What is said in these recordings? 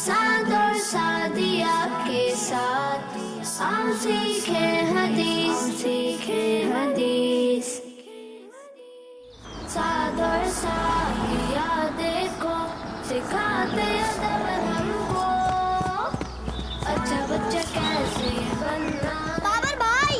साद और सादिया के साथ आओ सीखे हदीस साद और सादिया देखो सिखाते अदब हमको अच्छा बच्चा कैसे बनना। बाबर भाई।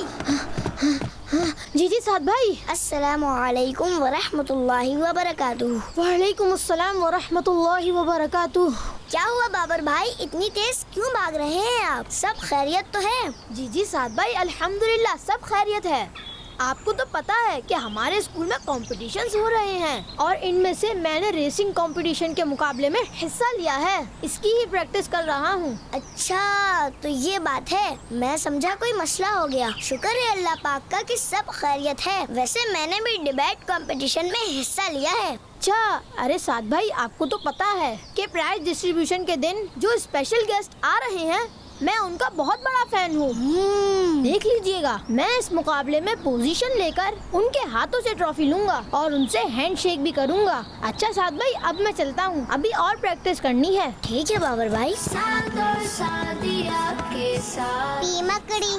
जी जी साद भाई। अस्सलामु अलैकुम व रहमतुल्लाहि व बरकातुहू। वालेकुम अस्सलाम व रहमतुल्लाहि व बरकातुहू। क्या हुआ बाबर भाई, इतनी तेज क्यों भाग रहे हैं आप? सब खैरियत तो है? जी जी साद भाई, अल्हम्दुलिल्लाह सब खैरियत है। आपको तो पता है कि हमारे स्कूल में कॉम्पिटिशन्स हो रहे हैं और इनमें से मैंने रेसिंग कंपटीशन के मुकाबले में हिस्सा लिया है। इसकी ही प्रैक्टिस कर रहा हूँ। अच्छा तो ये बात है, मैं समझा कोई मसला हो गया। शुक्र है अल्लाह पाक का कि सब खैरियत है। वैसे मैंने भी डिबेट कंपटीशन में हिस्सा लिया है। अच्छा, अरे साद भाई आपको तो पता है कि प्राइज डिस्ट्रीब्यूशन के दिन जो स्पेशल गेस्ट आ रहे हैं मैं उनका बहुत बड़ा फैन हूँ। देख लीजिएगा, मैं इस मुकाबले में पोजीशन लेकर उनके हाथों से ट्रॉफी लूंगा और उनसे हैंड शेक भी करूंगा। अच्छा साद भाई, अब मैं चलता हूँ, अभी और प्रैक्टिस करनी है। ठीक है बाबर भाई। साद और सादिया के साथ पीमकड़ी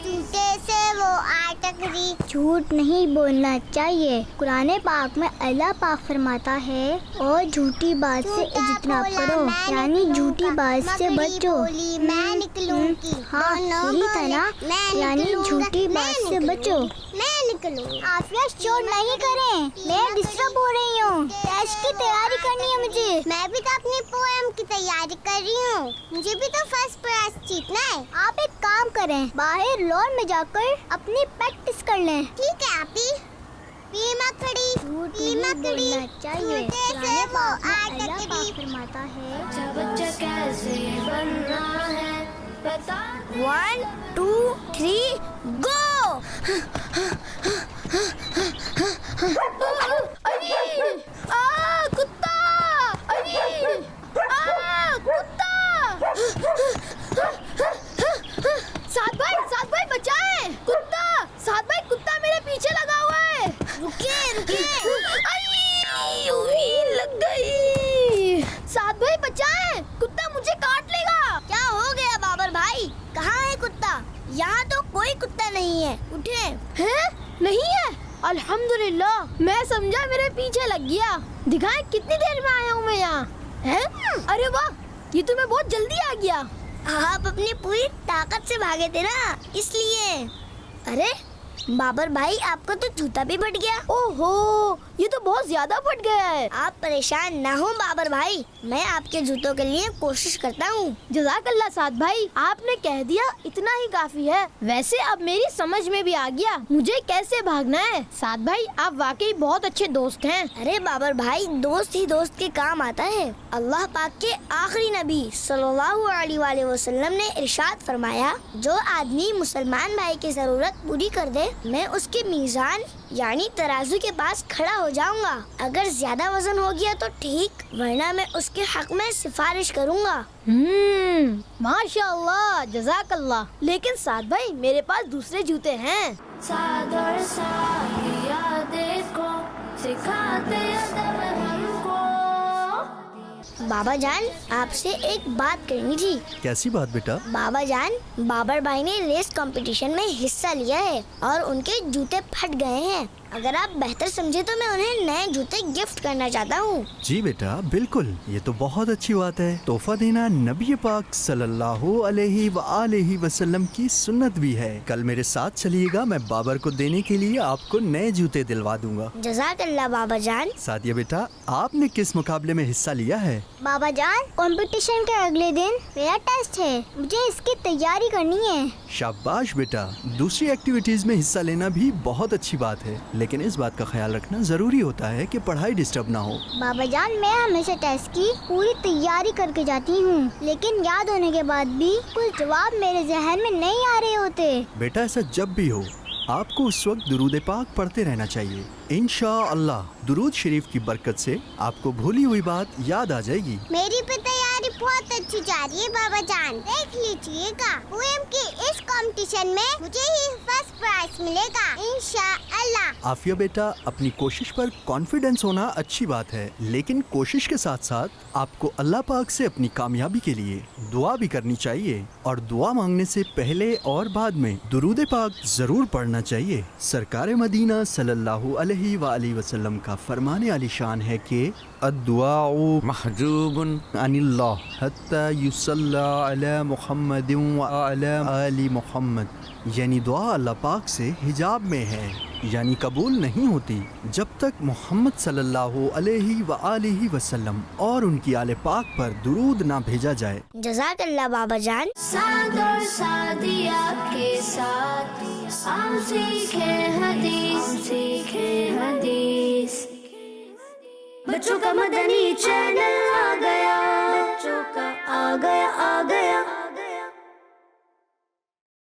टूटे से वो आटकरी। झूठ नहीं बोलना चाहिए। कुरान पाक में अल्लाह पाक फरमाता है और झूठी बात से इज्तनाब करो, यानी झूठी बात से बचो। मैं निकलूंगी। हाँ यही था ना, यानी झूठी बात से बचो। मैं निकलूंगी। आफिया शोर नहीं करें, मैं डिस्टर्ब हो रही हूँ। टेस्ट की तैयारी करनी है मुझे। मैं भी तो अपनी पोएम की तैयारी कर रही हूँ, मुझे भी तो फर्स्ट प्राइज जीतना है। आप एक काम करें, बाहर लॉन में जाकर अपनी प्रैक्टिस कर लें। ठीक है आपी। पीमकड़ी चाहिए, फरमाता है अच्छा बच्चा कैसे बनना है बता। 1 2 3 गो। अरे कुत्ता, अरे कुत्ता। साद भाई बचाएं, कुत्ता। साद भाई कुत्ता मेरे पीछे लगा हुआ है। रुकिए। लग गई। साद भाई बचाएं, कुत्ता मुझे काट लेगा। क्या हो गया बाबर भाई, कहाँ है कुत्ता? यहाँ तो कोई कुत्ता नहीं है, उठे। हैं? नहीं है? अल्हम्दुलिल्लाह, मैं समझा मेरे पीछे लग गया। दिखाएं कितनी देर में आया हूँ मैं यहाँ। हैं? अरे वाह, ये तो मैं बहुत जल्दी आ गया। आप अपनी पूरी ताकत से भागे थे ना, इसलिए। अरे बाबर भाई, आपका तो जूता भी फट गया। ओहो, ये तो बहुत ज्यादा फट गया है। आप परेशान ना हो बाबर भाई, मैं आपके जूतों के लिए कोशिश करता हूँ। जज़ाकल्लाह साद भाई, आपने कह दिया इतना ही काफी है। वैसे अब मेरी समझ में भी आ गया मुझे कैसे भागना है। साद भाई आप वाकई बहुत अच्छे दोस्त हैं। अरे बाबर भाई, दोस्त ही दोस्त के काम आता है। अल्लाह पाक के आखिरी नबी सल्लल्लाहु अलैहि वसल्लम ने इरशाद फरमाया, जो आदमी मुसलमान भाई की जरूरत पूरी कर दे, मैं उसके मीज़ान यानी तराजू के पास खड़ा हो जाऊंगा। अगर ज्यादा वजन हो गया तो ठीक, वरना मैं उसके हक में सिफारिश करूंगा। माशाअल्लाह, जज़ाकल्लाह। लेकिन साद भाई मेरे पास दूसरे जूते हैं। साद और सादिया देखो सिखाते अदब हमको। बाबा जान, आपसे एक बात करनी थी। कैसी बात बेटा? बाबा जान, बाबर भाई ने रेस कंपटीशन में हिस्सा लिया है और उनके जूते फट गए हैं। अगर आप बेहतर समझे तो मैं उन्हें नए जूते गिफ्ट करना चाहता हूँ। जी बेटा बिल्कुल, ये तो बहुत अच्छी बात है। तोहफा देना नबी पाक सल्लल्लाहु अलैहि वसल्लम की सुन्नत भी है। कल मेरे साथ चलिएगा, मैं बाबर को देने के लिए आपको नए जूते दिलवा दूंगा। जज़ाकल्लाह बाबा जान। सादिया बेटा, आपने किस मुकाबले में हिस्सा लिया है? बाबा जान, कंपटीशन के अगले दिन मेरा टेस्ट है, मुझे इसकी तैयारी करनी है। शाबाश बेटा, दूसरी एक्टिविटीज में हिस्सा लेना भी बहुत अच्छी बात है, लेकिन इस बात का ख्याल रखना जरूरी होता है कि पढ़ाई डिस्टर्ब ना हो। बाबा जान, मैं हमेशा टेस्ट की पूरी तैयारी करके जाती हूँ, लेकिन याद होने के बाद भी कुछ जवाब मेरे जहन में नहीं आ रहे होते। बेटा ऐसा जब भी हो, आपको उस वक्त दुरूद पाक पढ़ते रहना चाहिए। इंशाअल्लाह दुरूद शरीफ की बरकत से आपको भूली हुई बात याद आ जाएगी। मेरी भी तैयारी तैयारी बहुत अच्छी जा रही है बाबा जान, देख लीजिएगा। पोएम के इस कंपटीशन में मुझे ही फर्स्ट प्राइज मिलेगा इंशाअल्लाह। आफिया बेटा, अपनी कोशिश पर कॉन्फिडेंस होना अच्छी बात है, लेकिन कोशिश के साथ साथ आपको अल्लाह पाक से अपनी कामयाबी के लिए दुआ भी करनी चाहिए, और दुआ मांगने से पहले और बाद में दुरूद पाक जरूर पढ़ना चाहिए। सरकार मदीना सल्लल्लाहु अलैहि वसल्लम का फरमाने आली शान है कि अद्दुआउ महजूबुन अनिल्लाह हत्ता युसल्ला अला मुहम्मदिन व अला आलि मुहम्मद, यानी दुआ अल्लाह पाक से हिजाब में है, यानी कबूल नहीं होती जब तक मोहम्मद सल्लल्लाहु अलैहि वसल्लम और उनकी आले पाक पर दुरूद ना भेजा जाए। जज़ाकल्लाह बाबा जान। साद और सादिया के साथ हम सीखे हदीस। बच्चों का मदनी चैनल आ गया, बच्चों का आ गया।